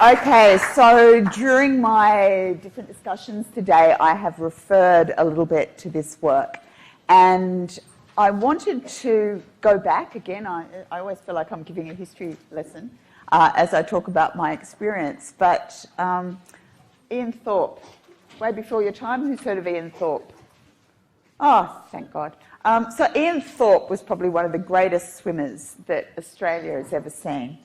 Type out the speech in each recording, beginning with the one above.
Okay, so during my different discussions today, I have referred a little bit to this work. And I wanted to go back again. I always feel like I'm giving a history lesson as I talk about my experience. But Ian Thorpe, way before your time, who's heard of Ian Thorpe? Oh, thank God. So Ian Thorpe was probably one of the greatest swimmers that Australia has ever seen.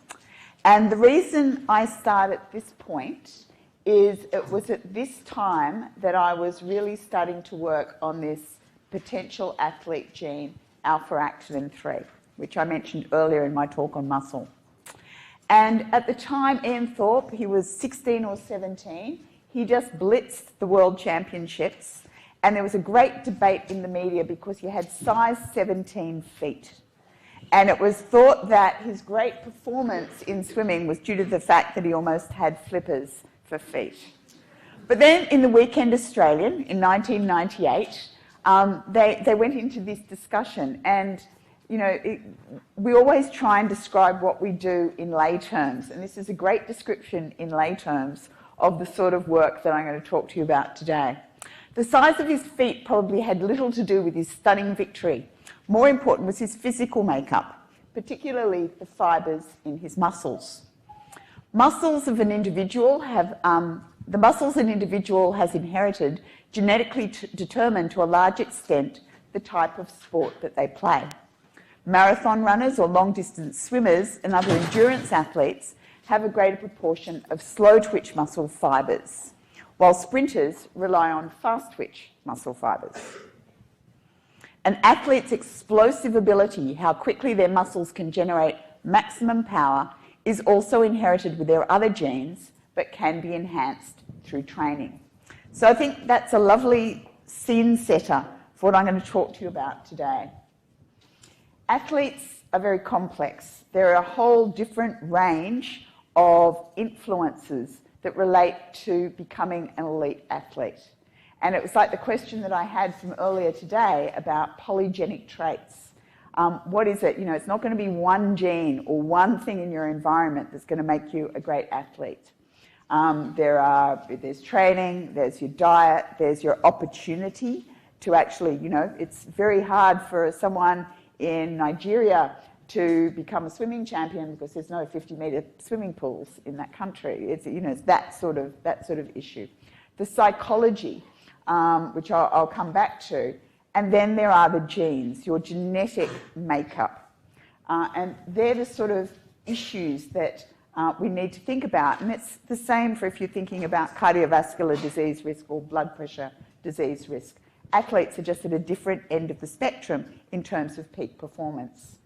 And the reason I start at this point is it was at this time that I was really starting to work on this potential athlete gene, alpha-actinin 3, which I mentioned earlier in my talk on muscle. And at the time, Ian Thorpe, he was 16 or 17. He just blitzed the world championships. And there was a great debate in the media because he had size 17 feet. And it was thought that his great performance in swimming was due to the fact that he almost had flippers for feet. But then in the Weekend Australian in 1998, they went into this discussion. And, you know, we always try and describe what we do in lay terms. And this is a great description in lay terms of the sort of work that I'm going to talk to you about today. The size of his feet probably had little to do with his stunning victory. More important was his physical makeup, particularly the fibres in his muscles. Muscles of an individual have, the muscles an individual has inherited genetically determine to a large extent the type of sport that they play. Marathon runners or long-distance swimmers and other endurance athletes have a greater proportion of slow-twitch muscle fibres, while sprinters rely on fast-twitch muscle fibres. An athlete's explosive ability, how quickly their muscles can generate maximum power, is also inherited with their other genes, but can be enhanced through training. So I think that's a lovely scene setter for what I'm going to talk to you about today. Athletes are very complex. There are a whole different range of influences that relate to becoming an elite athlete. And it was like the question that I had from earlier today about polygenic traits. What is it? You know, it's not going to be one gene or one thing in your environment that's going to make you a great athlete. There's training, there's your diet, there's your opportunity to actually, you know, it's very hard for someone in Nigeria to become a swimming champion because there's no 50-metre swimming pools in that country. It's, you know, it's that sort of issue. The psychology, which I'll come back to, and then there are the genes, your genetic makeup. And they're the sort of issues that we need to think about. And it's the same for if you're thinking about cardiovascular disease risk or blood pressure disease risk. Athletes are just at a different end of the spectrum in terms of peak performance.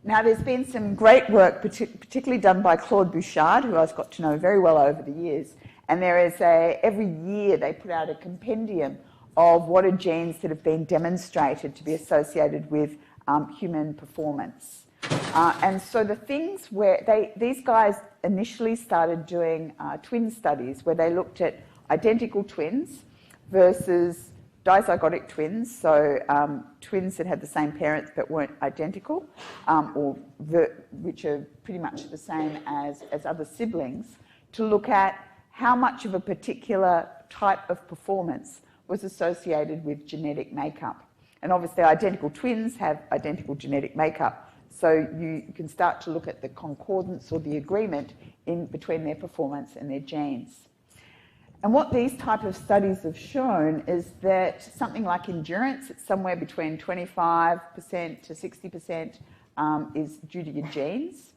Now, there's been some great work, particularly done by Claude Bouchard, who I've got to know very well over the years. And there is every year they put out a compendium of what are genes that have been demonstrated to be associated with human performance. And so the things where these guys initially started doing twin studies where they looked at identical twins versus dizygotic twins, so twins that had the same parents but weren't identical, which are pretty much the same as other siblings, to look at how much of a particular type of performance was associated with genetic makeup. And obviously identical twins have identical genetic makeup, so you can start to look at the concordance or the agreement in between their performance and their genes. And what these type of studies have shown is that something like endurance, it's somewhere between 25% to 60% is due to your genes.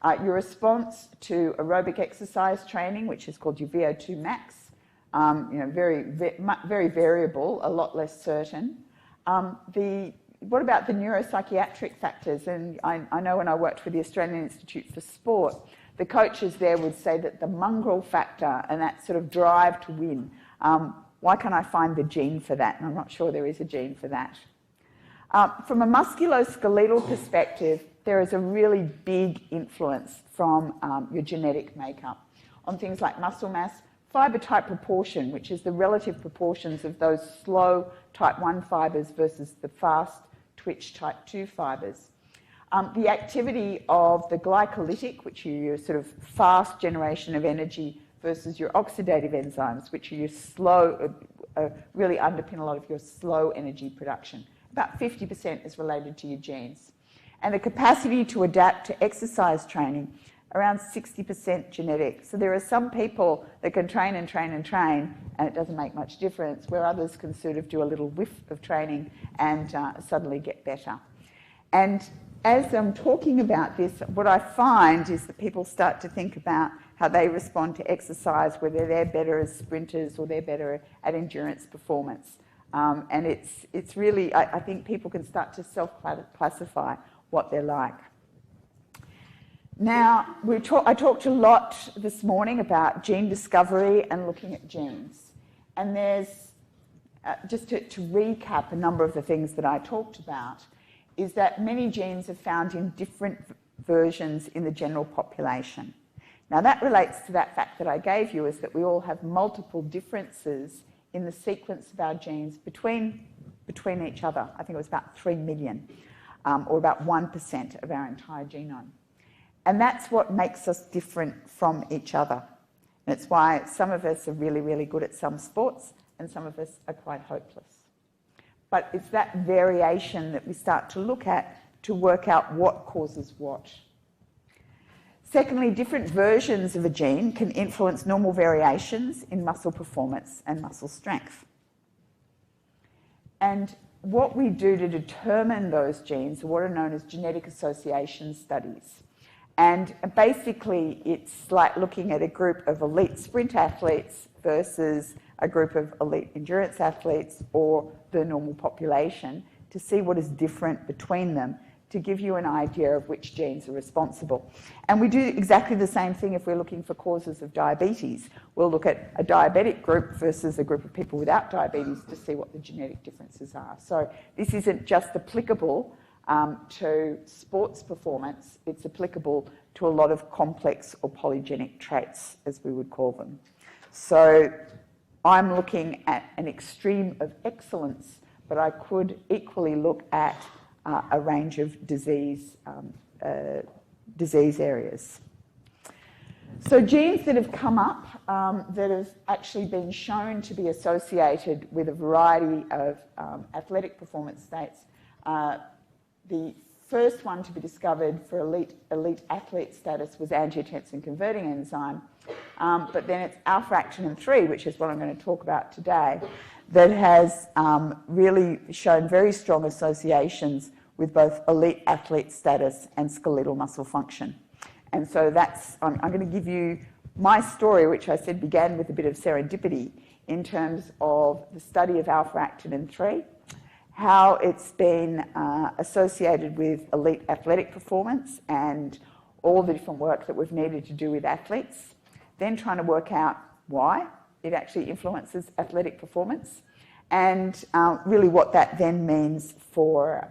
Your response to aerobic exercise training, which is called your VO2 max, you know, very variable, a lot less certain. What about the neuropsychiatric factors? And I know when I worked for the Australian Institute for Sport, the coaches there would say that the mongrel factor and that sort of drive to win, why can't I find the gene for that? And I'm not sure there is a gene for that. From a musculoskeletal perspective, there is a really big influence from your genetic makeup on things like muscle mass, fibre type proportion, which is the relative proportions of those slow type 1 fibres versus the fast twitch type 2 fibres. the activity of the glycolytic, which are your sort of fast generation of energy, versus your oxidative enzymes, which are your slow, really underpin a lot of your slow energy production. About 50% is related to your genes. And the capacity to adapt to exercise training, around 60% genetic. So there are some people that can train and train and train, and it doesn't make much difference, where others can sort of do a little whiff of training and suddenly get better. And as I'm talking about this, what I find is that people start to think about how they respond to exercise, whether they're better as sprinters or they're better at endurance performance. And it's really, I think people can start to self-classify what they're like. Now, I talked a lot this morning about gene discovery and looking at genes. And there's, just to recap a number of the things that I talked about, is that many genes are found in different versions in the general population. Now, that relates to that fact that I gave you, is that we all have multiple differences in the sequence of our genes between each other. I think it was about 3 million, or about 1% of our entire genome. And that's what makes us different from each other. And it's why some of us are really, really good at some sports and some of us are quite hopeless. But it's that variation that we start to look at to work out what causes what. Secondly, different versions of a gene can influence normal variations in muscle performance and muscle strength. And what we do to determine those genes are what are known as genetic association studies. And basically, it's like looking at a group of elite sprint athletes versus a group of elite endurance athletes or the normal population to see what is different between them, to give you an idea of which genes are responsible. And we do exactly the same thing if we're looking for causes of diabetes. We'll look at a diabetic group versus a group of people without diabetes to see what the genetic differences are. So this isn't just applicable to sports performance, it's applicable to a lot of complex or polygenic traits, as we would call them. So I'm looking at an extreme of excellence, but I could equally look at a range of disease areas. So genes that have come up that have actually been shown to be associated with a variety of athletic performance states. The first one to be discovered for elite athlete status was angiotensin converting enzyme, but then it's alpha-actinin 3, which is what I'm going to talk about today, that has really shown very strong associations with both elite athlete status and skeletal muscle function. And so that's, I'm going to give you my story, which I said began with a bit of serendipity in terms of the study of alpha-actinin 3, how it's been associated with elite athletic performance and all the different work that we've needed to do with athletes, then trying to work out why it actually influences athletic performance, and really what that then means for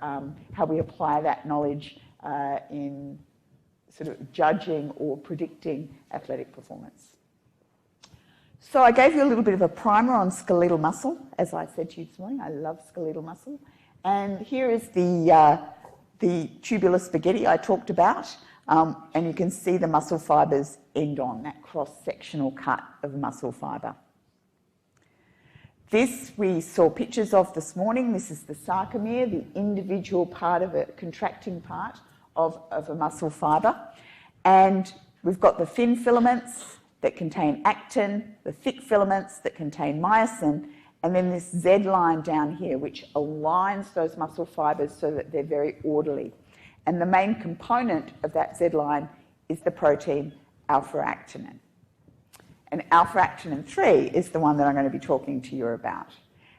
how we apply that knowledge in sort of judging or predicting athletic performance. So I gave you a little bit of a primer on skeletal muscle. As I said to you this morning, I love skeletal muscle. And here is the tubular spaghetti I talked about. And you can see the muscle fibres end on, that cross-sectional cut of muscle fibre. This we saw pictures of this morning. This is the sarcomere, the individual part of a contracting part of a muscle fibre. And we've got the thin filaments that contain actin, the thick filaments that contain myosin, and then this Z line down here, which aligns those muscle fibres so that they're very orderly. And the main component of that Z line is the protein alpha-actinin. And alpha-actinin 3 is the one that I'm going to be talking to you about.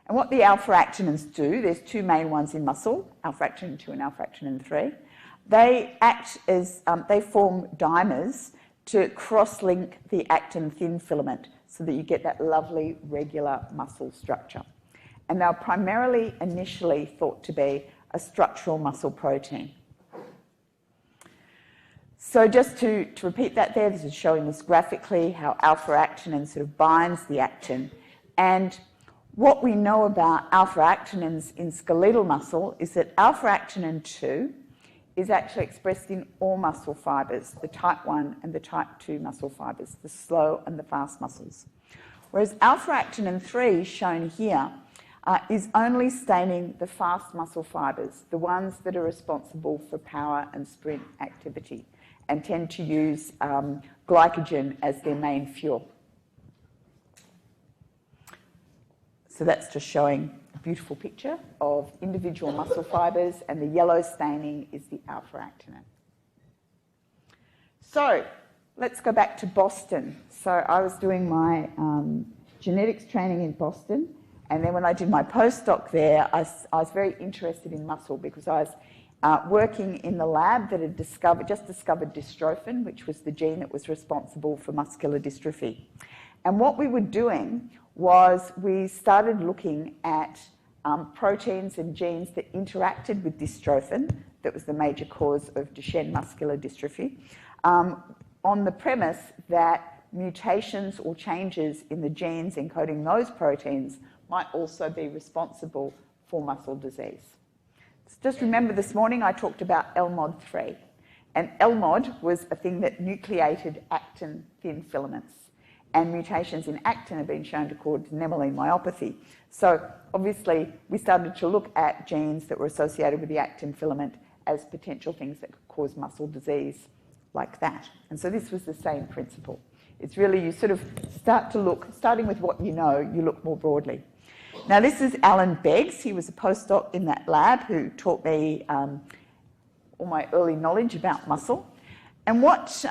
And what the alpha-actinins do, there's two main ones in muscle, alpha-actinin 2 and alpha-actinin 3. They act as, they form dimers to cross-link the actin-thin filament so that you get that lovely regular muscle structure. And they're primarily initially thought to be a structural muscle protein. So just to repeat that there, this is showing us graphically how alpha-actinin sort of binds the actin. And what we know about alpha-actinins in skeletal muscle is that alpha-actinin 2 is actually expressed in all muscle fibres, the type 1 and the type 2 muscle fibres, the slow and the fast muscles. Whereas alpha-actinin 3, shown here, is only staining the fast muscle fibres, the ones that are responsible for power and sprint activity, and tend to use glycogen as their main fuel. So that's just showing a beautiful picture of individual muscle fibres, and the yellow staining is the alpha-actinin. So let's go back to Boston. So I was doing my genetics training in Boston, and then when I did my postdoc there, I was very interested in muscle because I was working in the lab that had just discovered dystrophin, which was the gene that was responsible for muscular dystrophy. And what we were doing was we started looking at proteins and genes that interacted with dystrophin, that was the major cause of Duchenne muscular dystrophy, on the premise that mutations or changes in the genes encoding those proteins might also be responsible for muscle disease. Just remember this morning I talked about LMOD3, and LMOD was a thing that nucleated actin thin filaments, and mutations in actin have been shown to cause Nemeline myopathy. So obviously we started to look at genes that were associated with the actin filament as potential things that could cause muscle disease like that. And so this was the same principle. It's really, you sort of start to look, starting with what you know, you look more broadly. Now this is Alan Beggs. He was a postdoc in that lab who taught me all my early knowledge about muscle. And what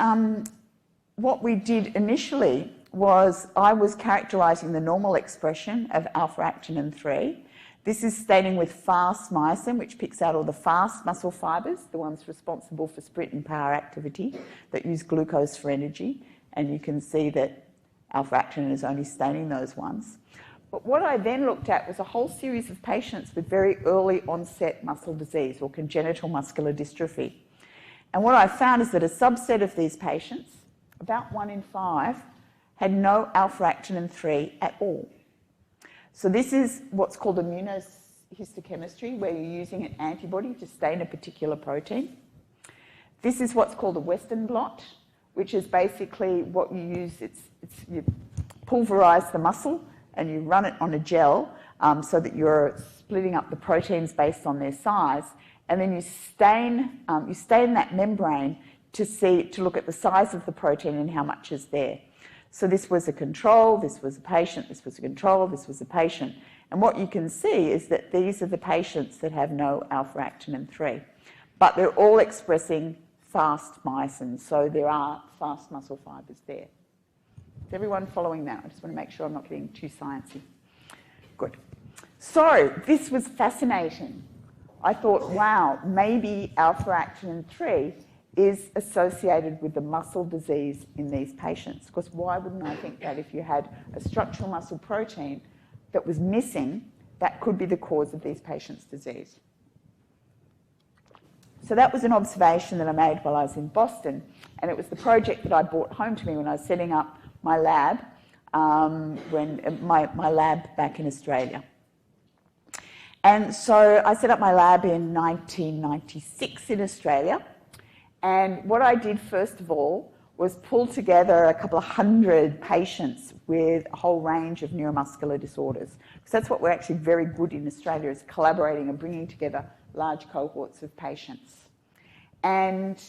we did initially was I was characterising the normal expression of alpha-actinin 3. This is staining with fast myosin, which picks out all the fast muscle fibres, the ones responsible for sprint and power activity, that use glucose for energy. And you can see that alpha-actinin is only staining those ones. But what I then looked at was a whole series of patients with very early onset muscle disease or congenital muscular dystrophy. And what I found is that a subset of these patients, about 1 in 5, had no alpha-actinin 3 at all. So this is what's called immunohistochemistry, where you're using an antibody to stain a particular protein. This is what's called a Western blot, which is basically what you use. You pulverize the muscle and you run it on a gel so that you're splitting up the proteins based on their size, and then you stain that membrane to look at the size of the protein and how much is there. So this was a control, this was a patient, this was a control, this was a patient. And what you can see is that these are the patients that have no alpha-actinin 3. But they're all expressing fast myosin, so there are fast muscle fibres there. Is everyone following that? I just want to make sure I'm not getting too sciencey. Good. So this was fascinating. I thought, wow, maybe alpha-actinin 3 is associated with the muscle disease in these patients. Because why wouldn't I think that if you had a structural muscle protein that was missing, that could be the cause of these patients' disease? So that was an observation that I made while I was in Boston, and it was the project that I brought home to me when I was setting up my lab, my lab back in Australia. And so I set up my lab in 1996 in Australia. And what I did first of all was pull together a couple of hundred patients with a whole range of neuromuscular disorders. Because that's what we're actually very good in Australia, is collaborating and bringing together large cohorts of patients. And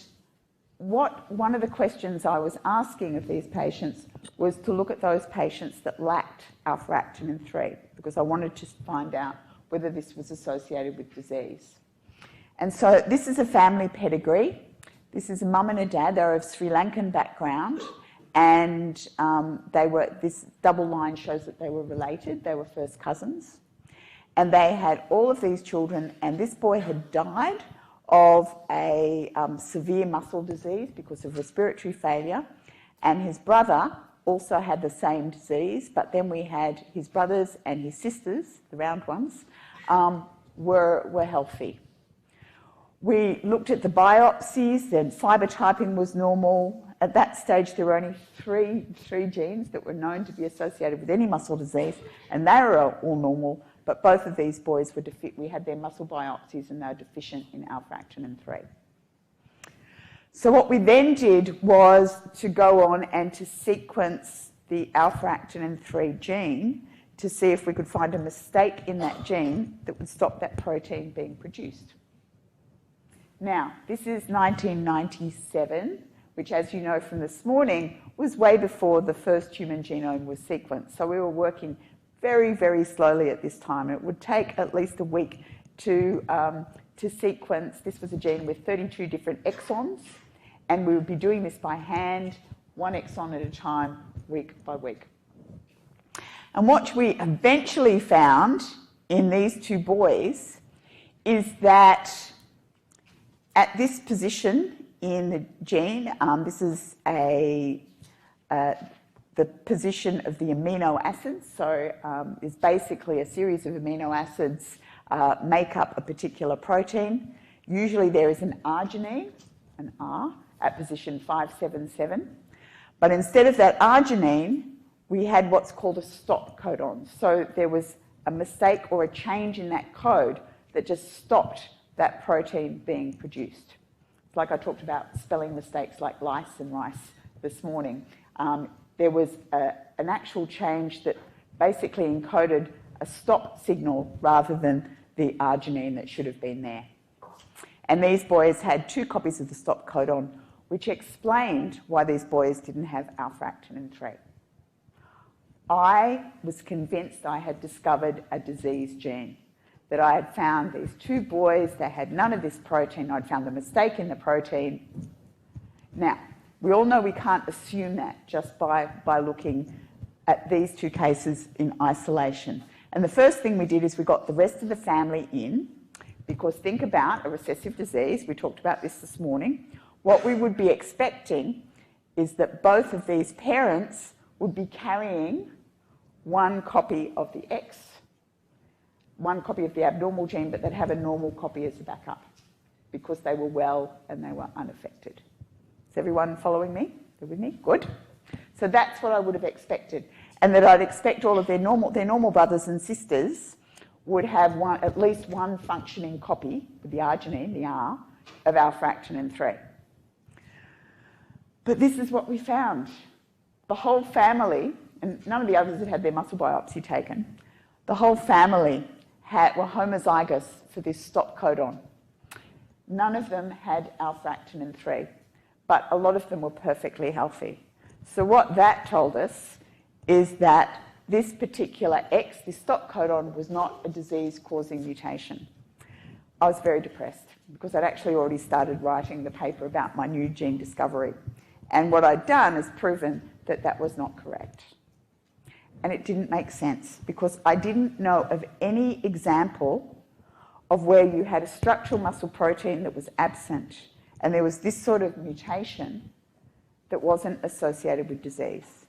one of the questions I was asking of these patients was to look at those patients that lacked alpha-actinin 3, because I wanted to find out whether this was associated with disease. And so this is a family pedigree. This is a mum and a dad. They're of Sri Lankan background, and this double line shows that they were related. They were first cousins. And they had all of these children, and this boy had died of a severe muscle disease because of respiratory failure, and his brother also had the same disease, but then we had his brothers and his sisters, the round ones, were healthy. We looked at the biopsies, and fibre typing was normal. At that stage, there were only three genes that were known to be associated with any muscle disease, and they were all normal, but both of these boys we had their muscle biopsies and they were deficient in alpha-actinin 3. So what we then did was to go on and to sequence the alpha-actinin 3 gene to see if we could find a mistake in that gene that would stop that protein being produced. Now, this is 1997, which, as you know from this morning, was way before the first human genome was sequenced. So we were working very, very slowly at this time. It would take at least a week to sequence. This was a gene with 32 different exons, and we would be doing this by hand, one exon at a time, week by week. And what we eventually found in these two boys is that at this position in the gene, this is the position of the amino acids. So it's basically a series of amino acids make up a particular protein. Usually there is an arginine, an R, at position 577. But instead of that arginine, we had what's called a stop codon. So there was a mistake or a change in that code that just stopped that protein being produced. It's like I talked about spelling mistakes like lice and rice this morning. There was an actual change that basically encoded a stop signal rather than the arginine that should have been there. And these boys had 2 copies of the stop codon, which explained why these boys didn't have alpha-actinin 3. I was convinced I had discovered a disease gene, that I had found these 2 boys, they had none of this protein, I'd found a mistake in the protein. Now, we all know we can't assume that just by looking at these 2 cases in isolation. And the first thing we did is we got the rest of the family in, because think about a recessive disease, we talked about this morning. What we would be expecting is that both of these parents would be carrying 1 copy of the X, 1 copy of the abnormal gene, but they'd have a normal copy as a backup because they were well and they were unaffected. Is everyone following me? They're with me? Good. So that's what I would have expected. And that I'd expect all of their normal brothers and sisters would have at least 1 functioning copy with the arginine, the R, of alpha-actinin 3. But this is what we found. The whole family, and none of the others had had their muscle biopsy taken, the whole family were homozygous for this stop codon. None of them had alpha-actinin 3, but a lot of them were perfectly healthy. So what that told us is that this particular X, this stop codon, was not a disease-causing mutation. I was very depressed because I'd actually already started writing the paper about my new gene discovery. And what I'd done is proven that that was not correct. And it didn't make sense because I didn't know of any example of where you had a structural muscle protein that was absent and there was this sort of mutation that wasn't associated with disease.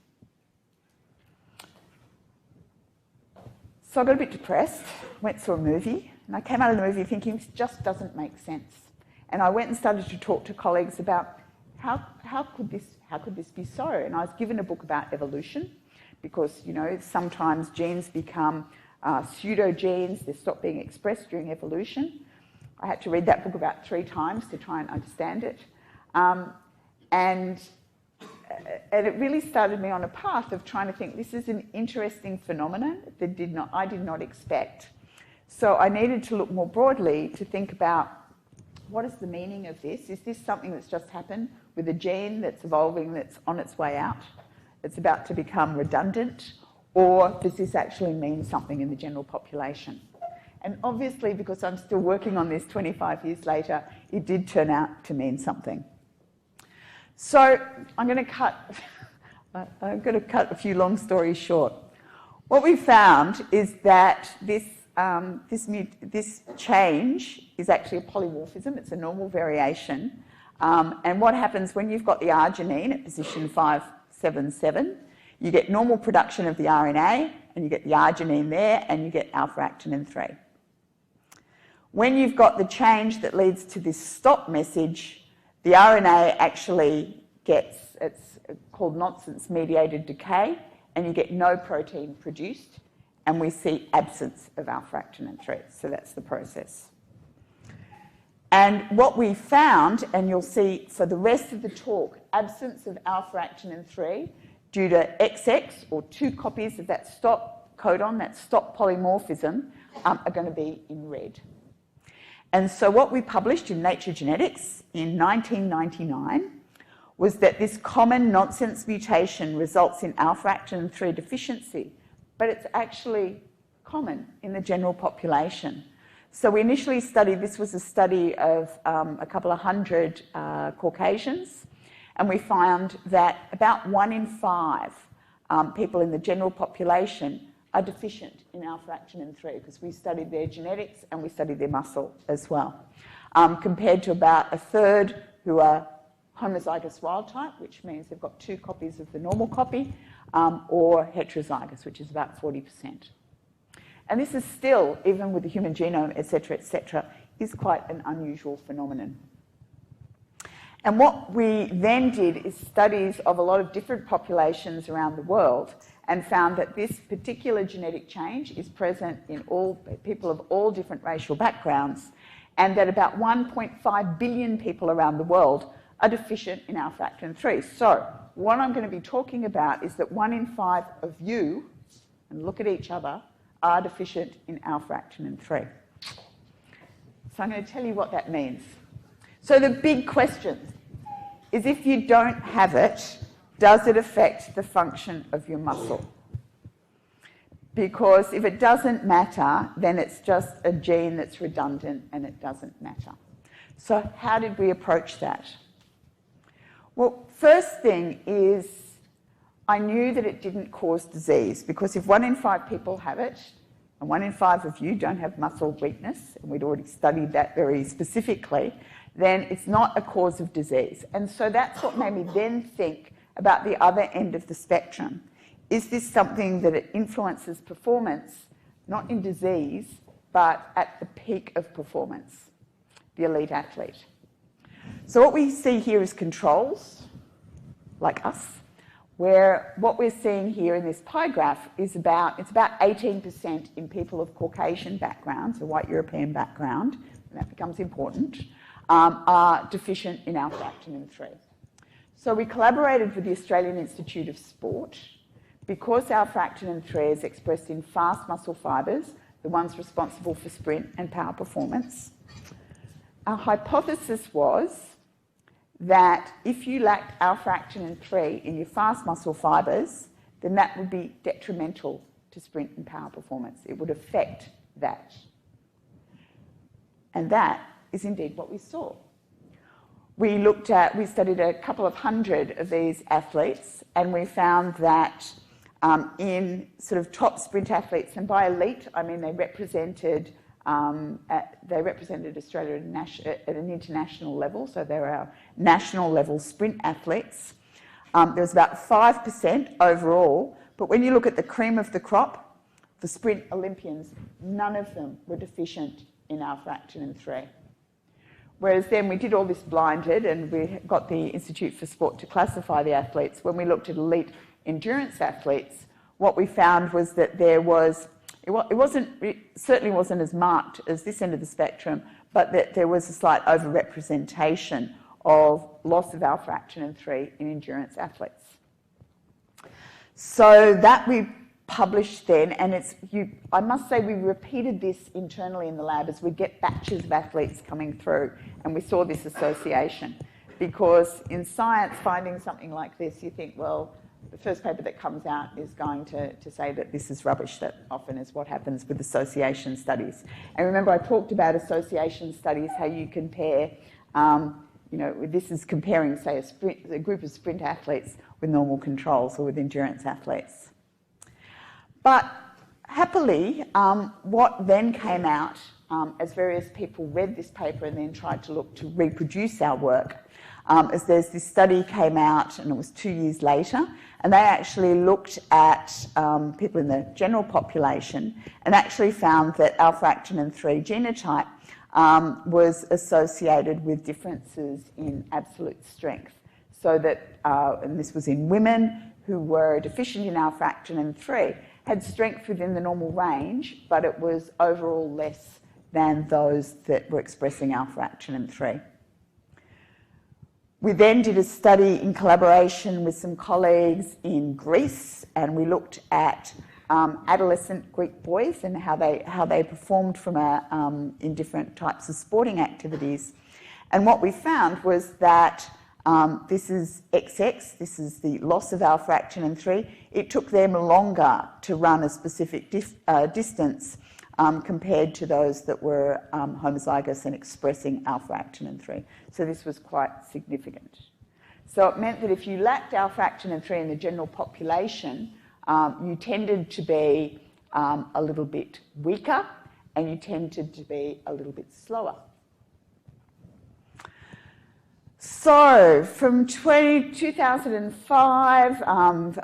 So I got a bit depressed, went saw a movie, and I came out of the movie thinking this just doesn't make sense. And I went and started to talk to colleagues about how could this be so? And I was given a book about evolution because, you know, sometimes genes become pseudogenes, they stop being expressed during evolution. I had to read that book about 3 times to try and understand it. And it really started me on a path of trying to think, this is an interesting phenomenon that I did not expect. So I needed to look more broadly to think about what is the meaning of this? Is this something that's just happened with a gene that's evolving, that's on its way out, it's about to become redundant, or does this actually mean something in the general population? And obviously, because I'm still working on this 25 years later, it did turn out to mean something. So I'm going to cut a few long stories short. What we found is that this change is actually a polymorphism. It's a normal variation. And what happens when you've got the arginine at position 577, you get normal production of the RNA, and you get the arginine there, and you get alpha-actinin 3. When you've got the change that leads to this stop message, the RNA actually gets, it's called nonsense-mediated decay, and you get no protein produced, and we see absence of alpha-actinin 3. So that's the process. And what we found, and you'll see for the rest of the talk, absence of alpha-actinin 3 due to XX, or 2 copies of that stop codon, that stop polymorphism, are going to be in red. And so what we published in Nature Genetics in 1999 was that this common nonsense mutation results in alpha-actinin 3 deficiency, but it's actually common in the general population. So we initially studied, this was a study of a couple of hundred Caucasians, and we found that about 1 in 5 people in the general population are deficient in alpha-actinin 3, because we studied their genetics and we studied their muscle as well, compared to about a third who are homozygous wild type, which means they've got 2 copies of the normal copy, or heterozygous, which is about 40%. And this is still, even with the human genome, et cetera, is quite an unusual phenomenon. And what we then did is studies of a lot of different populations around the world, and found that this particular genetic change is present in all people of all different racial backgrounds, and that about 1.5 billion people around the world are deficient in alpha-actinin 3. So what I'm going to be talking about is that 1 in 5 of you, and look at each other, are deficient in alpha-actinin 3. So I'm going to tell you what that means. So the big question is, if you don't have it, does it affect the function of your muscle? Because if it doesn't matter, then it's just a gene that's redundant and it doesn't matter. So how did we approach that? Well, first thing is, I knew that it didn't cause disease, because if 1 in 5 people have it, and 1 in 5 of you don't have muscle weakness, and we'd already studied that very specifically, then it's not a cause of disease. And so that's what made me then think about the other end of the spectrum. Is this something that it influences performance, not in disease, but at the peak of performance, the elite athlete? So what we see here is controls, like us, where what we're seeing here in this pie graph is about 18% in people of Caucasian background, so white European background, and that becomes important, are deficient in alpha-actinin 3. So we collaborated with the Australian Institute of Sport, because alpha-actinin 3 is expressed in fast muscle fibres, the ones responsible for sprint and power performance. Our hypothesis was that if you lacked alpha-actinin 3 in your fast muscle fibres, then that would be detrimental to sprint and power performance. It would affect that. And that is indeed what we saw. We studied a couple of hundred of these athletes, and we found that in sort of top sprint athletes, and by elite, I mean they represented Australia at an international level, so they were our national level sprint athletes. There was about 5% overall, but when you look at the cream of the crop, the sprint Olympians, none of them were deficient in alpha-actinin 3. Whereas then we did all this blinded, and we got the Institute for Sport to classify the athletes. When we looked at elite endurance athletes, what we found was that there was, it certainly wasn't as marked as this end of the spectrum, but that there was a slight overrepresentation of loss of alpha-actinin 3 in endurance athletes. So that we published then, and I must say we repeated this internally in the lab as we get batches of athletes coming through, and we saw this association. Because in science, finding something like this, you think, well, the first paper that comes out is going to say that this is rubbish. That often is what happens with association studies. And remember, I talked about association studies, how you compare, this is comparing, say, a group of sprint athletes with normal controls or with endurance athletes. But happily, what then came out as various people read this paper and then tried to look to reproduce our work, is there's this study came out, and it was 2 years later, and they actually looked at people in the general population and actually found that alpha-actinin 3 genotype was associated with differences in absolute strength. So that, and this was in women who were deficient in alpha-actinin 3, had strength within the normal range, but it was overall less than those that were expressing alpha-actinin 3. We then did a study in collaboration with some colleagues in Greece, and we looked at adolescent Greek boys and how they performed in different types of sporting activities. And what we found was that this is XX, this is the loss of alpha-actinin 3. It took them longer to run a specific distance compared to those that were homozygous and expressing alpha-actinin 3. So this was quite significant. So it meant that if you lacked alpha-actinin 3 in the general population, you tended to be a little bit weaker and you tended to be a little bit slower. So from 2005,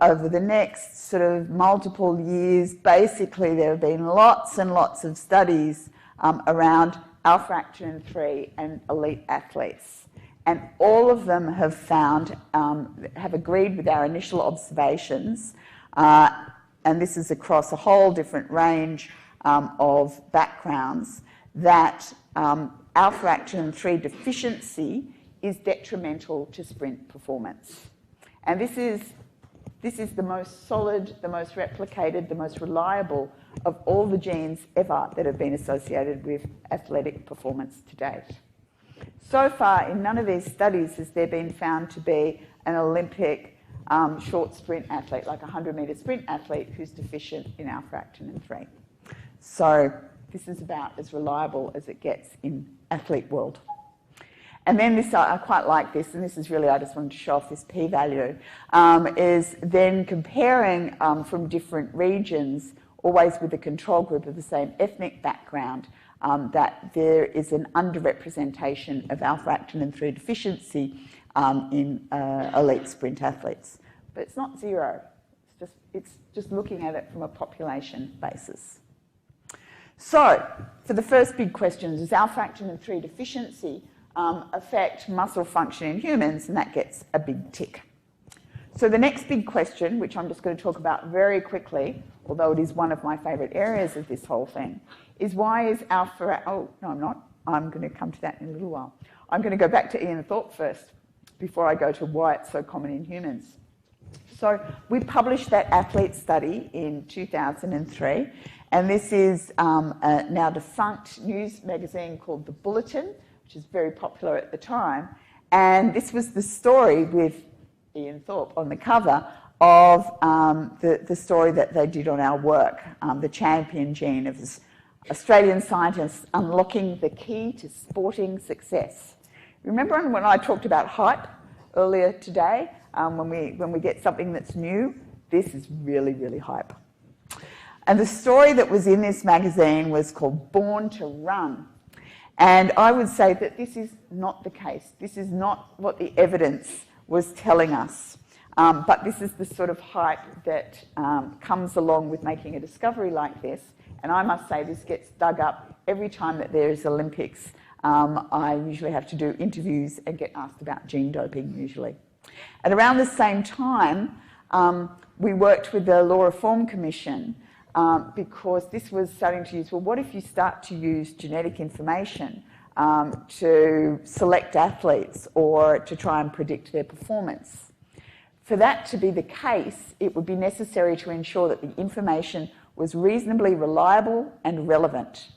over the next sort of multiple years, basically there have been lots and lots of studies around alpha-actinin 3 and elite athletes. And all of them have found, have agreed with our initial observations, and this is across a whole different range of backgrounds, that alpha-actinin 3 deficiency is detrimental to sprint performance. And this is the most solid, the most replicated, the most reliable of all the genes ever that have been associated with athletic performance to date. So far, in none of these studies has there been found to be an Olympic short sprint athlete, like a 100-metre sprint athlete, who's deficient in alpha-actinin 3. So this is about as reliable as it gets in athlete world. And then this, I quite like this, and this is really, I just wanted to show off this p-value, is then comparing from different regions, always with a control group of the same ethnic background, that there is an underrepresentation of alpha-actinin 3 deficiency in elite sprint athletes. But it's not zero, it's just looking at it from a population basis. So, for the first big question, does alpha-actinin 3 deficiency affect muscle function in humans? And that gets a big tick. So the next big question, which I'm just going to talk about very quickly, although it is one of my favourite areas of this whole thing, is why is alpha... Oh, no, I'm not. I'm going to come to that in a little while. I'm going to go back to Ian Thorpe first, before I go to why it's so common in humans. So we published that athlete study in 2003, and this is a now defunct news magazine called the Bulletin, which is very popular at the time. And this was the story with Ian Thorpe on the cover of the story that they did on our work, the champion gene of Australian scientists unlocking the key to sporting success. Remember when I talked about hype earlier today? When we get something that's new, this is really, really hype. And the story that was in this magazine was called Born to Run. And I would say that this is not the case. This is not what the evidence was telling us. But this is the sort of hype that comes along with making a discovery like this. And I must say this gets dug up every time that there is Olympics. I usually have to do interviews and get asked about gene doping usually. At around the same time, we worked with the Law Reform Commission because this was starting to use, well, what if you start to use genetic information to select athletes or to try and predict their performance? For that to be the case, it would be necessary to ensure that the information was reasonably reliable and relevant.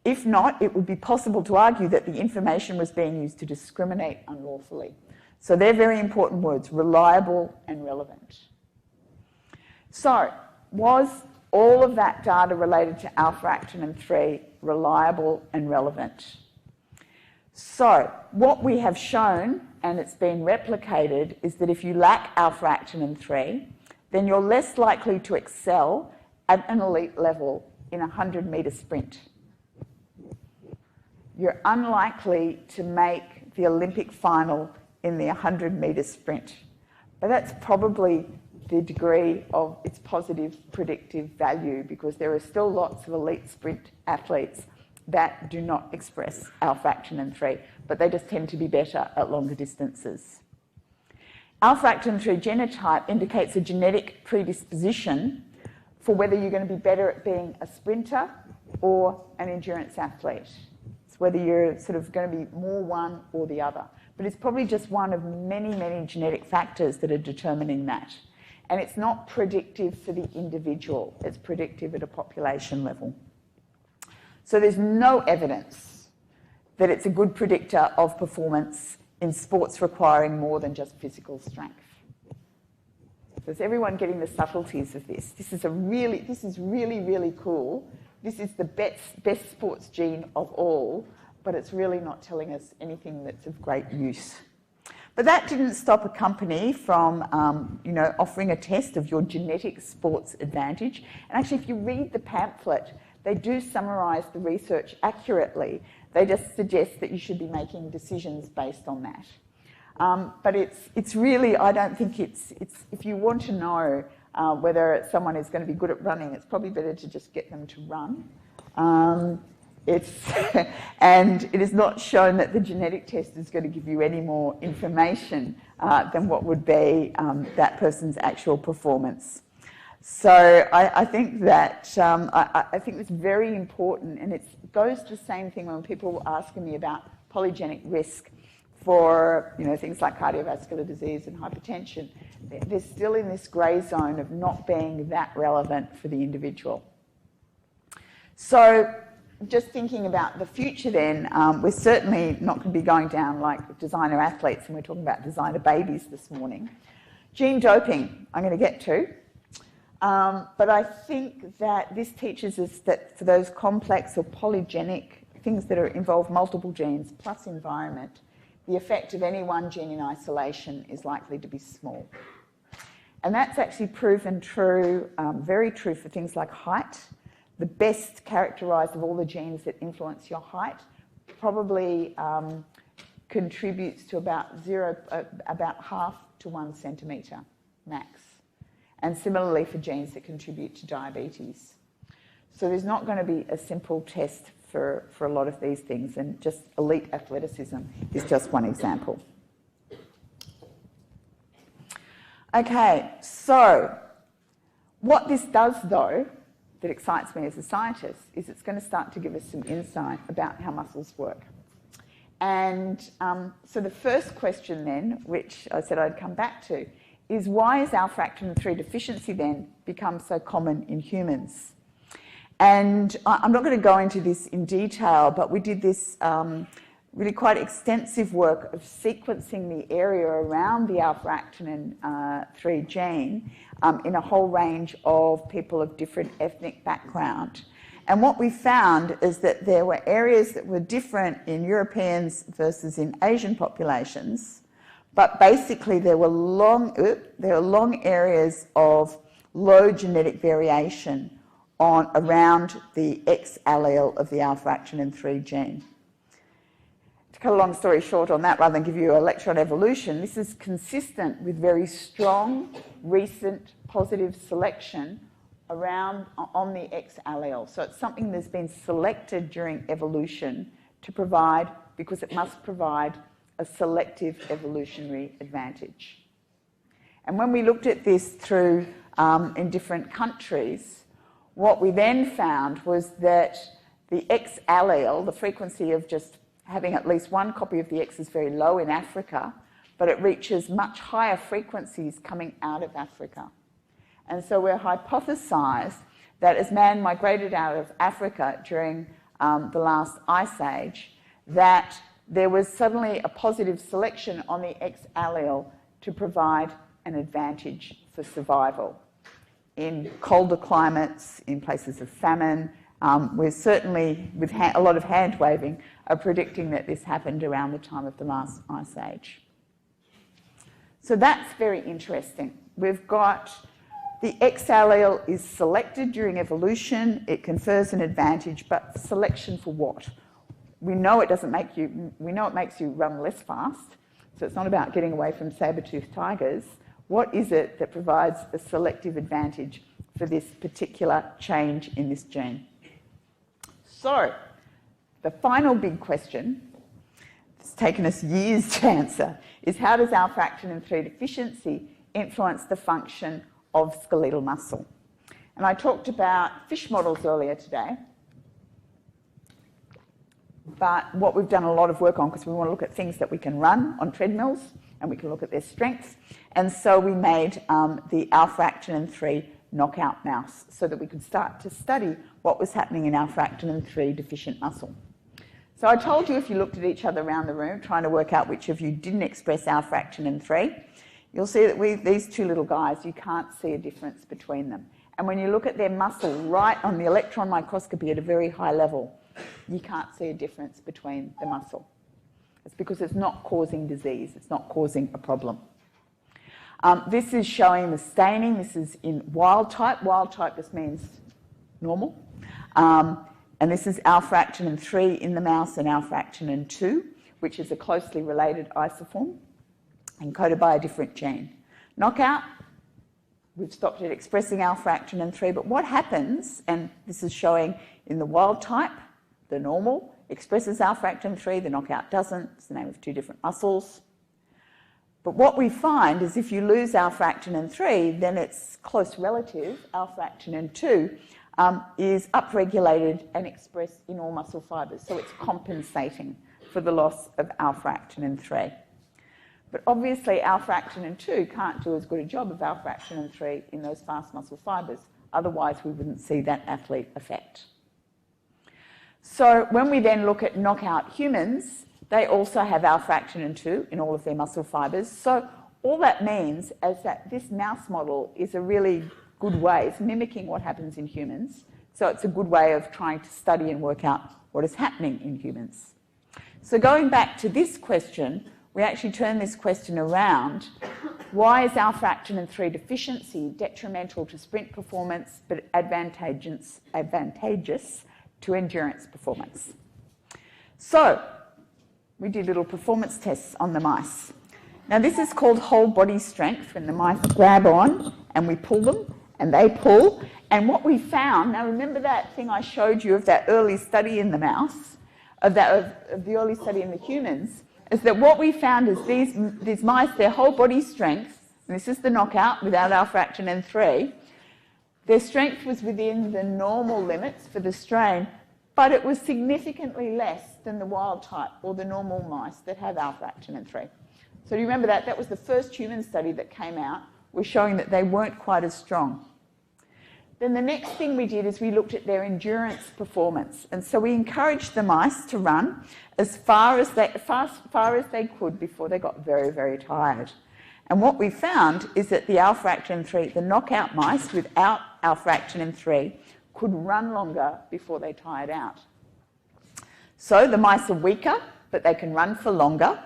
If not, it would be possible to argue that the information was being used to discriminate unlawfully. So they're very important words, reliable and relevant. So, was all of that data related to alpha-actinin 3 reliable and relevant? So, what we have shown, and it's been replicated, is that if you lack alpha-actinin 3, then you're less likely to excel at an elite level in a 100-metre sprint. You're unlikely to make the Olympic final in the 100-metre sprint. But that's probably the degree of its positive predictive value, because there are still lots of elite sprint athletes that do not express alpha-actinin 3, but they just tend to be better at longer distances. Alpha-actinin 3 genotype indicates a genetic predisposition for whether you're going to be better at being a sprinter or an endurance athlete. It's whether you're sort of going to be more one or the other. But it's probably just one of many, many genetic factors that are determining that. And it's not predictive for the individual. It's predictive at a population level. So there's no evidence that it's a good predictor of performance in sports requiring more than just physical strength. So is everyone getting the subtleties of this? This is really, really cool. This is the best sports gene of all, but it's really not telling us anything that's of great use. But that didn't stop a company from, offering a test of your genetic sports advantage. And actually, if you read the pamphlet, they do summarise the research accurately. They just suggest that you should be making decisions based on that. But it's really, I don't think it's if you want to know whether someone is going to be good at running, it's probably better to just get them to run. And it is not shown that the genetic test is going to give you any more information than what would be that person's actual performance. So I think that I think it's very important, and it goes to the same thing when people are asking me about polygenic risk for things like cardiovascular disease and hypertension. They're still in this grey zone of not being that relevant for the individual. So just thinking about the future then, we're certainly not going to be going down like designer athletes, and we're talking about designer babies this morning. Gene doping, I'm going to get to. But I think that this teaches us that for those complex or polygenic things that involve multiple genes plus environment, the effect of any one gene in isolation is likely to be small. And that's actually proven true, very true for things like height. The best characterised of all the genes that influence your height probably contributes to about half to 1 centimetre max. And similarly for genes that contribute to diabetes. So there's not going to be a simple test for a lot of these things, and just elite athleticism is just one example. Okay, so what this does though, that excites me as a scientist, is it's going to start to give us some insight about how muscles work. And so the first question then, which I said I'd come back to, is why is alpha-actinin 3 deficiency then become so common in humans? And I'm not going to go into this in detail, but we did this really quite extensive work of sequencing the area around the alpha-actinin 3 gene in a whole range of people of different ethnic background. And what we found is that there were areas that were different in Europeans versus in Asian populations, but basically there were long areas of low genetic variation around the X allele of the alpha-actinin 3 gene. To cut a long story short on that, rather than give you a lecture on evolution, this is consistent with very strong, recent, positive selection on the X allele. So it's something that's been selected during evolution to provide, because it must provide a selective evolutionary advantage. And when we looked at this through in different countries, what we then found was that the X allele, the frequency of just having at least one copy of the X, is very low in Africa, but it reaches much higher frequencies coming out of Africa. And so we're hypothesised that as man migrated out of Africa during the last ice age, that there was suddenly a positive selection on the X allele to provide an advantage for survival. In colder climates, in places of famine, we're certainly, with a lot of hand-waving, are predicting that this happened around the time of the last ice age. So that's very interesting. We've got the X allele is selected during evolution. It confers an advantage, but selection for what? We know it makes you run less fast, so it's not about getting away from saber-toothed tigers. What is it that provides a selective advantage for this particular change in this gene? So, the final big question, it's taken us years to answer, is how does alpha-actinin 3 deficiency influence the function of skeletal muscle? And I talked about fish models earlier today, but what we've done a lot of work on, because we want to look at things that we can run on treadmills and we can look at their strengths, and so we made the alpha-actinin 3 knockout mouse so that we could start to study what was happening in alpha-actinin 3 deficient muscle. So I told you if you looked at each other around the room trying to work out which of you didn't express alpha-actinin 3, you'll see that these two little guys, you can't see a difference between them. And when you look at their muscle right on the electron microscopy at a very high level, you can't see a difference between the muscle. It's because it's not causing disease, it's not causing a problem. This is showing the staining. This is in wild type. Wild type just means normal. And this is alpha-actinin 3 in the mouse and alpha-actinin 2, which is a closely related isoform encoded by a different gene. Knockout, we've stopped it expressing alpha-actinin 3, but what happens, and this is showing in the wild type, the normal expresses alpha-actinin 3, the knockout doesn't. It's the name of two different muscles. But what we find is if you lose alpha-actinin 3, then its close relative, alpha-actinin 2, is upregulated and expressed in all muscle fibres. So it's compensating for the loss of alpha-actinin 3. But obviously alpha-actinin 2 can't do as good a job of alpha-actinin 3 in those fast muscle fibres. Otherwise we wouldn't see that athlete effect. So when we then look at knockout humans, they also have alpha-actinin 2 in all of their muscle fibres. So all that means is that this mouse model is a really good way. It's mimicking what happens in humans. So it's a good way of trying to study and work out what is happening in humans. So going back to this question, we actually turn this question around. Why is alpha-actinin 3 deficiency detrimental to sprint performance but advantageous to endurance performance? So we did little performance tests on the mice. Now this is called whole body strength, when the mice grab on and we pull them and they pull. And what we found, now remember that thing I showed you of that early study in the mouse, of the early study in the humans, is that what we found is these mice, their whole body strength, and this is the knockout without alpha-actinin 3, their strength was within the normal limits for the strain, but it was significantly less than the wild type or the normal mice that have alpha-actinin 3. So do you remember that? That was the first human study that came out, was showing that they weren't quite as strong. Then the next thing we did is we looked at their endurance performance. And so we encouraged the mice to run as far as they could before they got very, very tired. And what we found is that the alpha-actinin 3, the knockout mice without alpha-actinin 3, could run longer before they tired out. So the mice are weaker, but they can run for longer.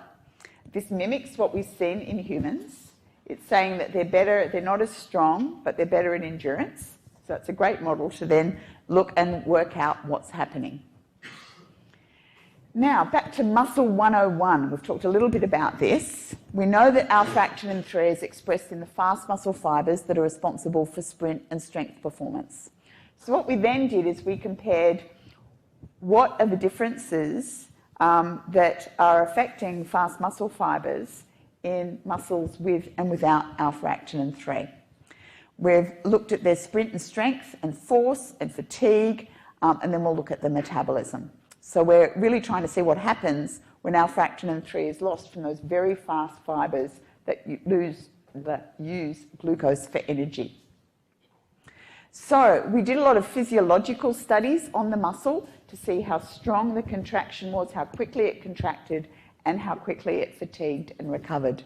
This mimics what we've seen in humans. It's saying that they're not as strong, but they're better in endurance. So it's a great model to then look and work out what's happening. Now, back to muscle 101. We've talked a little bit about this. We know that alpha-actinin 3 is expressed in the fast muscle fibres that are responsible for sprint and strength performance. So what we then did is we compared what are the differences that are affecting fast muscle fibres in muscles with and without alpha-actinin 3. We've looked at their sprint and strength and force and fatigue, and then we'll look at the metabolism. So we're really trying to see what happens when alpha-actinin 3 is lost from those very fast fibres that use glucose for energy. So we did a lot of physiological studies on the muscle to see how strong the contraction was, how quickly it contracted, and how quickly it fatigued and recovered.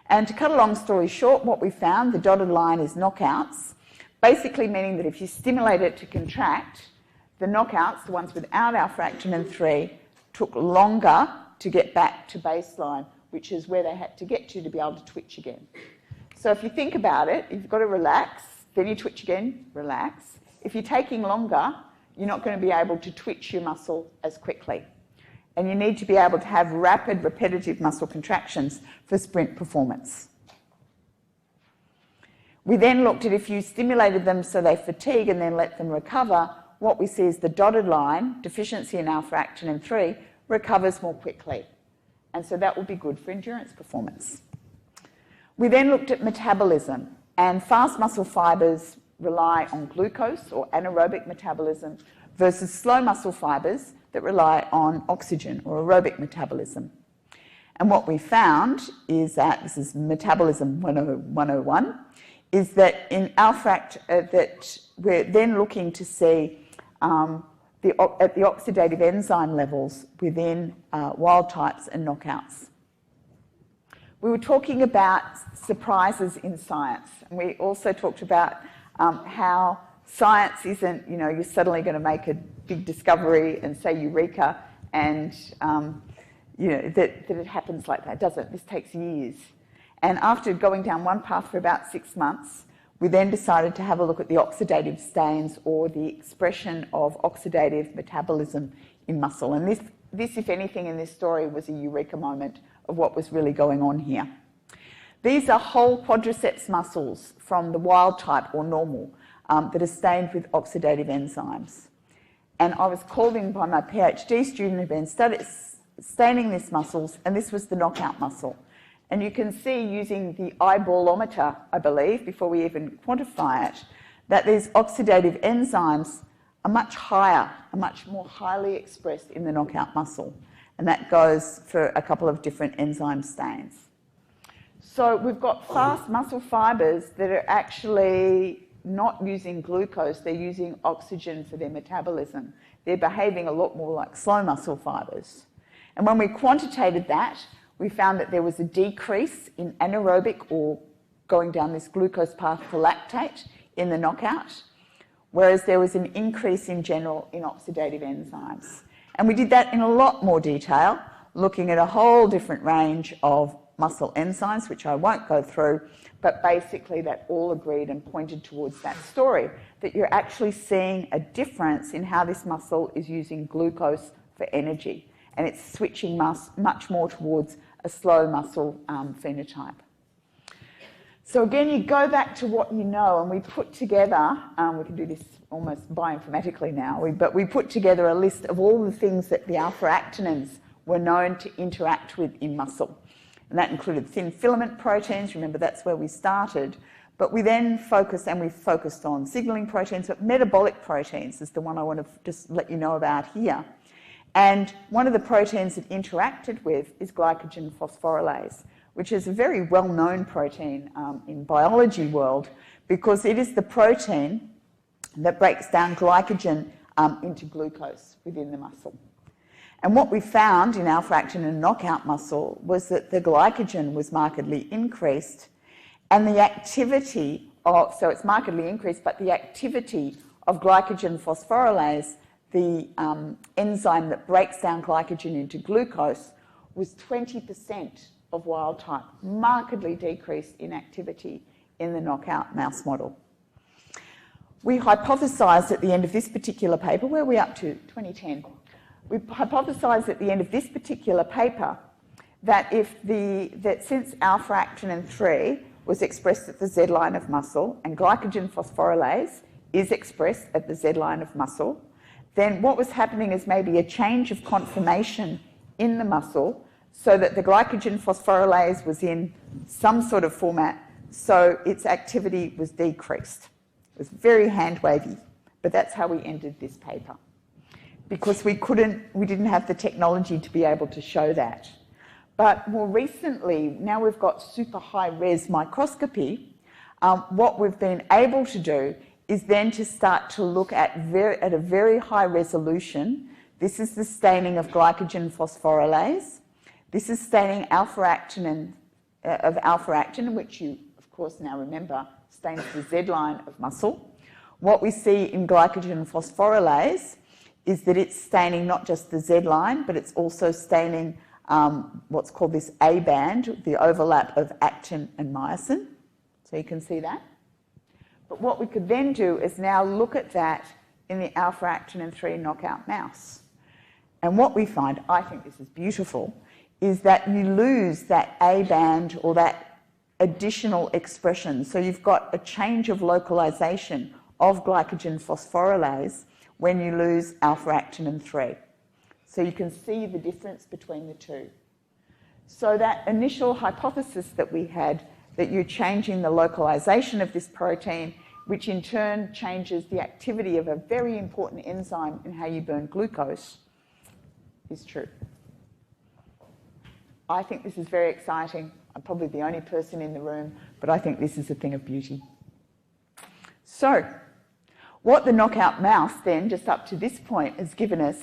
And to cut a long story short, what we found, the dotted line is knockouts, basically meaning that if you stimulate it to contract, the knockouts, the ones without alpha-actinin 3, took longer to get back to baseline, which is where they had to get to be able to twitch again. So if you think about it, you've got to relax, then you twitch again, relax. If you're taking longer, you're not going to be able to twitch your muscle as quickly. And you need to be able to have rapid, repetitive muscle contractions for sprint performance. We then looked at if you stimulated them so they fatigue and then let them recover, what we see is the dotted line, deficiency in alpha-actinin 3, recovers more quickly. And so that will be good for endurance performance. We then looked at metabolism, and fast muscle fibres rely on glucose or anaerobic metabolism versus slow muscle fibres, that rely on oxygen or aerobic metabolism. And what we found is that, this is metabolism 101, is that in that we're then looking to see at the oxidative enzyme levels within wild types and knockouts. We were talking about surprises in science, and we also talked about how science isn't, you're suddenly going to make a big discovery and say eureka, and that it happens like that. It doesn't. This takes years. And after going down one path for about 6 months, we then decided to have a look at the oxidative stains or the expression of oxidative metabolism in muscle. And this, if anything, in this story was a eureka moment of what was really going on here. These are whole quadriceps muscles from the wild type or normal that are stained with oxidative enzymes. And I was called in by my PhD student who'd been staining these muscles, and this was the knockout muscle. And you can see using the eyeballometer, I believe, before we even quantify it, that these oxidative enzymes are much higher, are much more highly expressed in the knockout muscle. And that goes for a couple of different enzyme stains. So we've got fast muscle fibres that are actually not using glucose, they're using oxygen for their metabolism. They're behaving a lot more like slow muscle fibres. And when we quantitated that, we found that there was a decrease in anaerobic or going down this glucose path to lactate in the knockout, whereas there was an increase in general in oxidative enzymes. And we did that in a lot more detail, looking at a whole different range of muscle enzymes, which I won't go through, but basically that all agreed and pointed towards that story, that you're actually seeing a difference in how this muscle is using glucose for energy. And it's switching much more towards a slow muscle phenotype. So again, you go back to what you know, and we put together, we can do this almost bioinformatically now, but we put together a list of all the things that the alpha-actinins were known to interact with in muscle. And that included thin filament proteins, remember that's where we started, but we then focused on signalling proteins, but metabolic proteins is the one I want to just let you know about here. And one of the proteins it interacted with is glycogen phosphorylase, which is a very well-known protein in biology world because it is the protein that breaks down glycogen into glucose within the muscle. And what we found in alpha-actinin knockout muscle was that the glycogen was markedly increased, and the activity of, so it's markedly increased, but the activity of glycogen phosphorylase, the enzyme that breaks down glycogen into glucose, was 20% of wild type, markedly decreased in activity in the knockout mouse model. We hypothesised at the end of this particular paper, where are we up to? 2010. We hypothesised at the end of this particular paper that since alpha-actinin 3 was expressed at the Z line of muscle and glycogen phosphorylase is expressed at the Z line of muscle, then what was happening is maybe a change of conformation in the muscle so that the glycogen phosphorylase was in some sort of format, so its activity was decreased. It was very hand-wavy, but that's how we ended this paper, because we didn't have the technology to be able to show that. But more recently, now we've got super high-res microscopy, what we've been able to do is then to start to look at a very high resolution. This is the staining of glycogen phosphorylase. This is staining alpha-actinin, which you, of course, now remember, stains the Z line of muscle. What we see in glycogen phosphorylase is that it's staining not just the Z line, but it's also staining what's called this A band, the overlap of actin and myosin. So you can see that. But what we could then do is now look at that in the alpha-actinin 3 knockout mouse. And what we find, I think this is beautiful, is that you lose that A band or that additional expression. So you've got a change of localization of glycogen phosphorylase when you lose alpha-actinin 3. So you can see the difference between the two. So that initial hypothesis that we had, that you're changing the localization of this protein, which in turn changes the activity of a very important enzyme in how you burn glucose, is true. I think this is very exciting. I'm probably the only person in the room, but I think this is a thing of beauty. So, what the knockout mouse then, just up to this point, has given us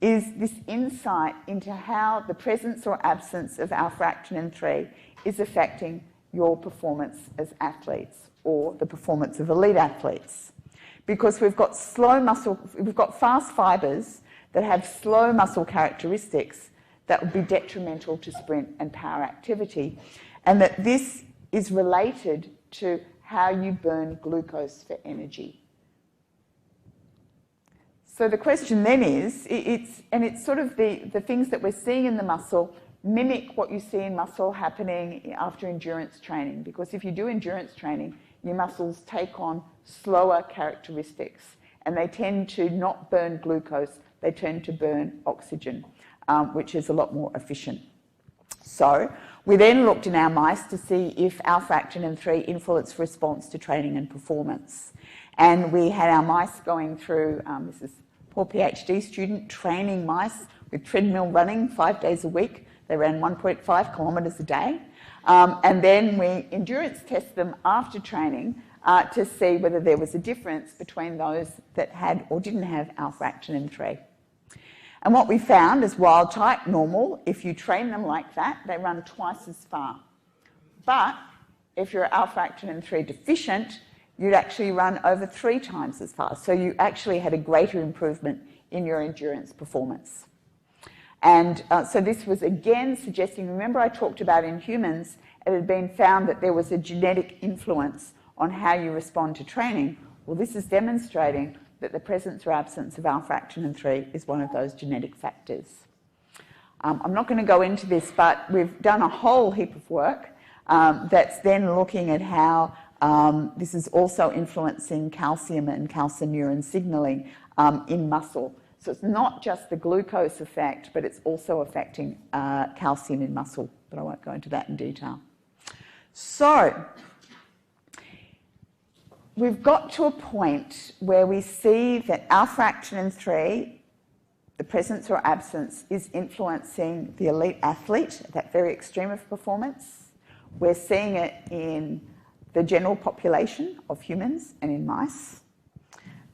is this insight into how the presence or absence of alpha-actinin 3 is affecting your performance as athletes or the performance of elite athletes. Because we've got fast fibres that have slow muscle characteristics that would be detrimental to sprint and power activity, and that this is related to how you burn glucose for energy. So the question then is, it's sort of the things that we're seeing in the muscle mimic what you see in muscle happening after endurance training, because if you do endurance training, your muscles take on slower characteristics and they tend to not burn glucose, they tend to burn oxygen, which is a lot more efficient. So we then looked in our mice to see if alpha-actinin 3 influenced response to training and performance. And we had our mice going through, this is a poor PhD student, training mice with treadmill running 5 days a week. They ran 1.5 kilometres a day. And then we endurance test them after training to see whether there was a difference between those that had or didn't have alpha-actinin 3. And what we found is wild type, normal, if you train them like that, they run twice as far. But if you're alpha-actinin 3 deficient, you'd actually run over 3 times as fast. So you actually had a greater improvement in your endurance performance. And so this was again suggesting, remember I talked about in humans, it had been found that there was a genetic influence on how you respond to training. Well, this is demonstrating that the presence or absence of alpha-actinin 3 is one of those genetic factors. I'm not going to go into this, but we've done a whole heap of work that's then looking at how this is also influencing calcium and calcineurin signalling in muscle. So it's not just the glucose effect, but it's also affecting calcium in muscle, but I won't go into that in detail. So we've got to a point where we see that alpha-actinin 3, the presence or absence, is influencing the elite athlete at that very extreme of performance. We're seeing it in the general population of humans and in mice.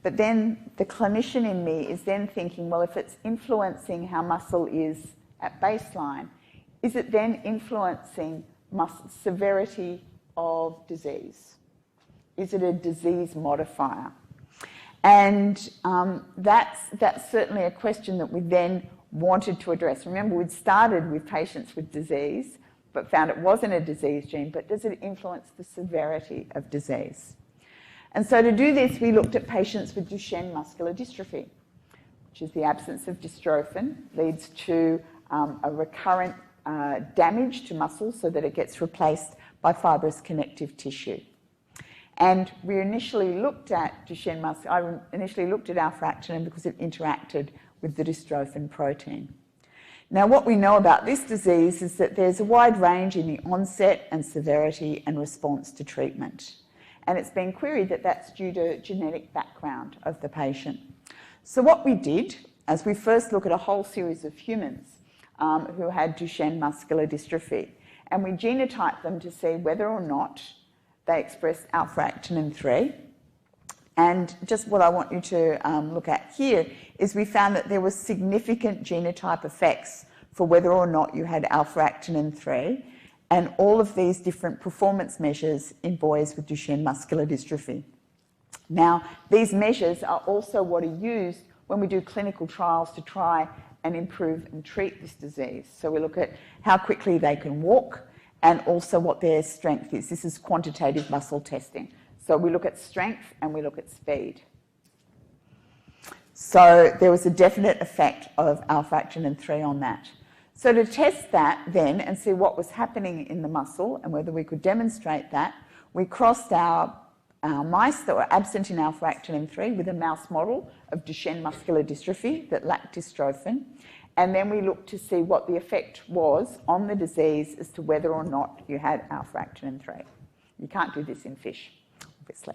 But then the clinician in me is then thinking, well, if it's influencing how muscle is at baseline, is it then influencing severity of disease? Is it a disease modifier? And that's certainly a question that we then wanted to address. Remember, we'd started with patients with disease, but found it wasn't a disease gene, but does it influence the severity of disease? And so to do this, we looked at patients with Duchenne muscular dystrophy, which is the absence of dystrophin, leads to a recurrent damage to muscle so that it gets replaced by fibrous connective tissue. And we initially looked at Duchenne muscular, I initially looked at alpha-actinin because it interacted with the dystrophin protein. Now, what we know about this disease is that there's a wide range in the onset and severity and response to treatment. And it's been queried that that's due to genetic background of the patient. So what we did, as we first look at a whole series of humans who had Duchenne muscular dystrophy, and we genotyped them to see whether or not they expressed alpha-actinin 3. And just what I want you to look at here is we found that there was significant genotype effects for whether or not you had alpha-actinin 3, and all of these different performance measures in boys with Duchenne muscular dystrophy. Now, these measures are also what are used when we do clinical trials to try and improve and treat this disease. So we look at how quickly they can walk and also what their strength is. This is quantitative muscle testing. So we look at strength and we look at speed. So there was a definite effect of alpha-actinin 3 on that. So to test that then and see what was happening in the muscle and whether we could demonstrate that, we crossed our mice that were absent in alpha-actinin 3 with a mouse model of Duchenne muscular dystrophy that lacked dystrophin. And then we looked to see what the effect was on the disease as to whether or not you had alpha-actinin 3. You can't do this in fish, obviously.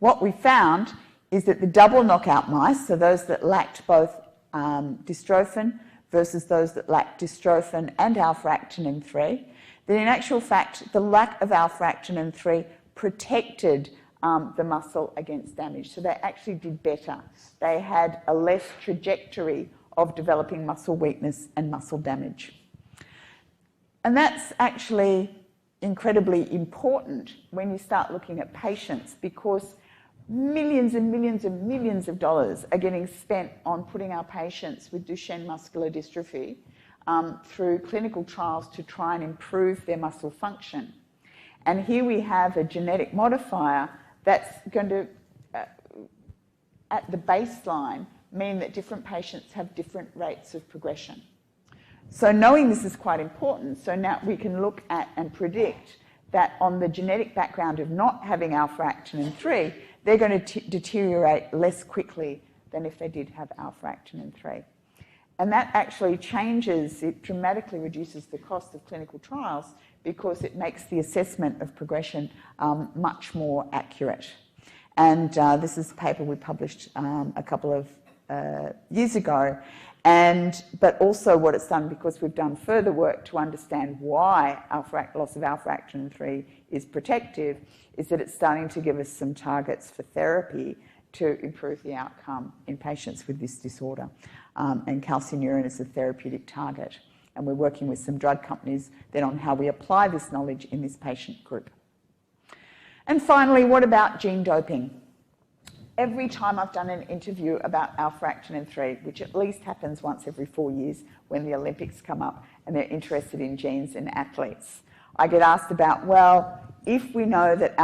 What we found is that the double knockout mice, so those that lacked both dystrophin versus those that lacked dystrophin and alpha-actinin 3, then in actual fact, the lack of alpha-actinin 3 protected the muscle against damage. So they actually did better. They had a less trajectory of developing muscle weakness and muscle damage. And that's actually incredibly important when you start looking at patients, because millions and millions and millions of dollars are getting spent on putting our patients with Duchenne muscular dystrophy through clinical trials to try and improve their muscle function. And here we have a genetic modifier that's going to, at the baseline, mean that different patients have different rates of progression. So knowing this is quite important, so now we can look at and predict that on the genetic background of not having alpha-actinin 3, they're going to deteriorate less quickly than if they did have alpha-actinin 3. And that actually changes, it dramatically reduces the cost of clinical trials because it makes the assessment of progression much more accurate. And this is a paper we published a couple of years ago. But also what it's done, because we've done further work to understand why loss of alpha-actinin 3 is protective, is that it's starting to give us some targets for therapy to improve the outcome in patients with this disorder. And calcineurin is a therapeutic target. And we're working with some drug companies then on how we apply this knowledge in this patient group. And finally, what about gene doping? Every time I've done an interview about alpha-actinin 3, which at least happens once every 4 years when the Olympics come up and they're interested in genes in athletes, I get asked about, well, if we know that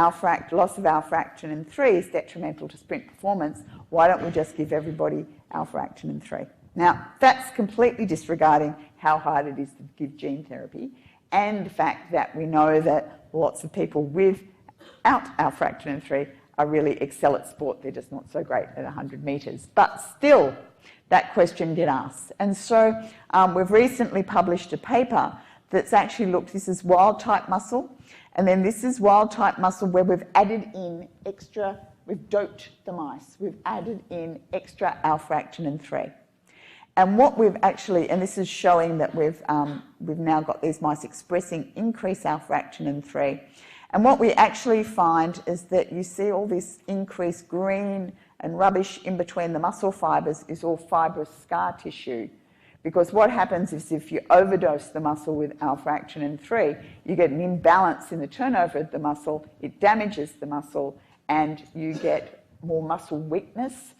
loss of alpha-actinin 3 is detrimental to sprint performance, why don't we just give everybody alpha-actinin 3? Now, that's completely disregarding how hard it is to give gene therapy and the fact that we know that lots of people without alpha-actinin 3 really excel at sport. They're just not so great at 100 metres. But still, that question get asked. And so we've recently published a paper that's actually looked, this is wild-type muscle, and then this is wild-type muscle where we've added in extra, we've doped the mice, we've added in extra alpha-actinin 3. And what we've actually, and this is showing that we've now got these mice expressing increased alpha-actinin 3. And what we actually find is that you see all this increased green and rubbish in between the muscle fibres is all fibrous scar tissue. Because what happens is if you overdose the muscle with alpha-actinin 3, you get an imbalance in the turnover of the muscle, it damages the muscle, and you get more muscle weakness,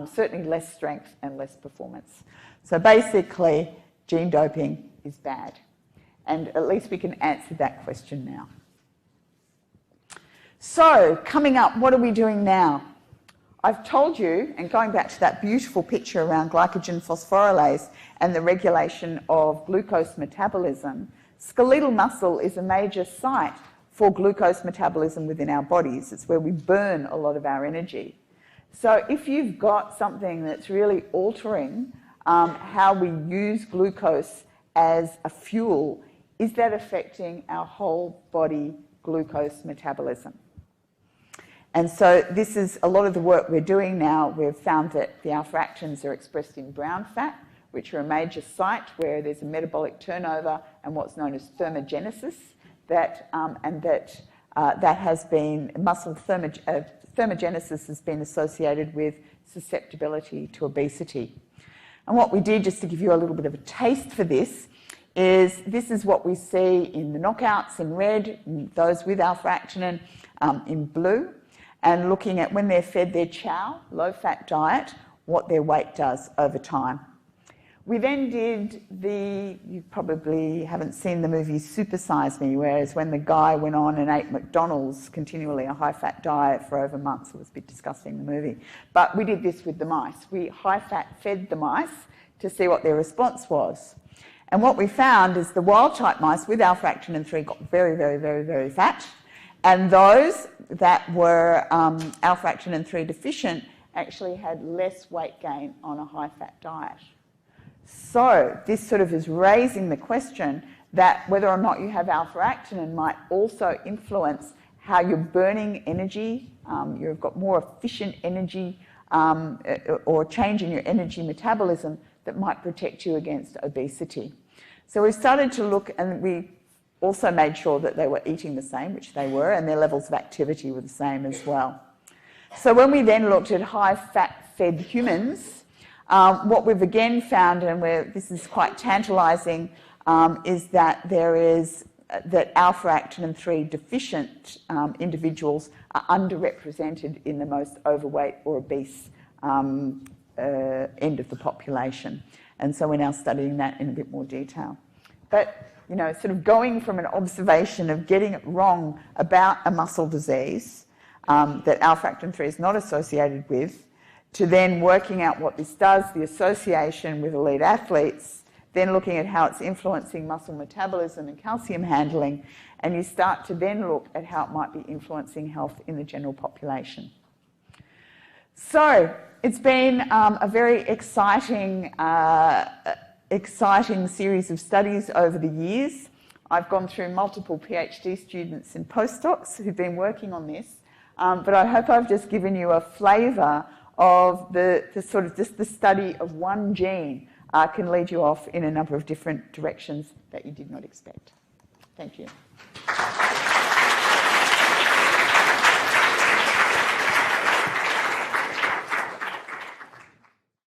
certainly less strength and less performance. So basically, gene doping is bad. And at least we can answer that question now. So, coming up, what are we doing now? I've told you, and going back to that beautiful picture around glycogen phosphorylase and the regulation of glucose metabolism, skeletal muscle is a major site for glucose metabolism within our bodies. It's where we burn a lot of our energy. So if you've got something that's really altering how we use glucose as a fuel, is that affecting our whole body glucose metabolism? And so this is a lot of the work we're doing now. We've found that the alpha-actins are expressed in brown fat, which are a major site where there's a metabolic turnover and what's known as thermogenesis, that has been, muscle thermogenesis has been associated with susceptibility to obesity. And what we did, just to give you a little bit of a taste for this is what we see in the knockouts in red, those with alpha-actinin in blue, and looking at when they're fed their chow, low-fat diet, what their weight does over time. We then did you probably haven't seen the movie Super Size Me, whereas when the guy went on and ate McDonald's continually, a high-fat diet for over months, it was a bit disgusting, the movie. But we did this with the mice. We high-fat fed the mice to see what their response was. And what we found is the wild-type mice with alpha-actinin 3 got very, very, very, very fat, and those that were alpha-actinin 3 deficient actually had less weight gain on a high-fat diet. So this sort of is raising the question that whether or not you have alpha-actinin might also influence how you're burning energy, you've got more efficient energy or change in your energy metabolism that might protect you against obesity. So we started to look, and we also made sure that they were eating the same, which they were, and their levels of activity were the same as well. So when we then looked at high-fat-fed humans, what we've again found, and this is quite tantalising, is that that alpha-actinin 3 deficient individuals are underrepresented in the most overweight or obese end of the population. And so we're now studying that in a bit more detail. But, you know, sort of going from an observation of getting it wrong about a muscle disease that alpha-actin 3 is not associated with, to then working out what this does, the association with elite athletes, then looking at how it's influencing muscle metabolism and calcium handling, and you start to then look at how it might be influencing health in the general population. So it's been a very exciting series of studies over the years. I've gone through multiple PhD students and postdocs who've been working on this, but I hope I've just given you a flavour of the sort of just the study of one gene can lead you off in a number of different directions that you did not expect. Thank you.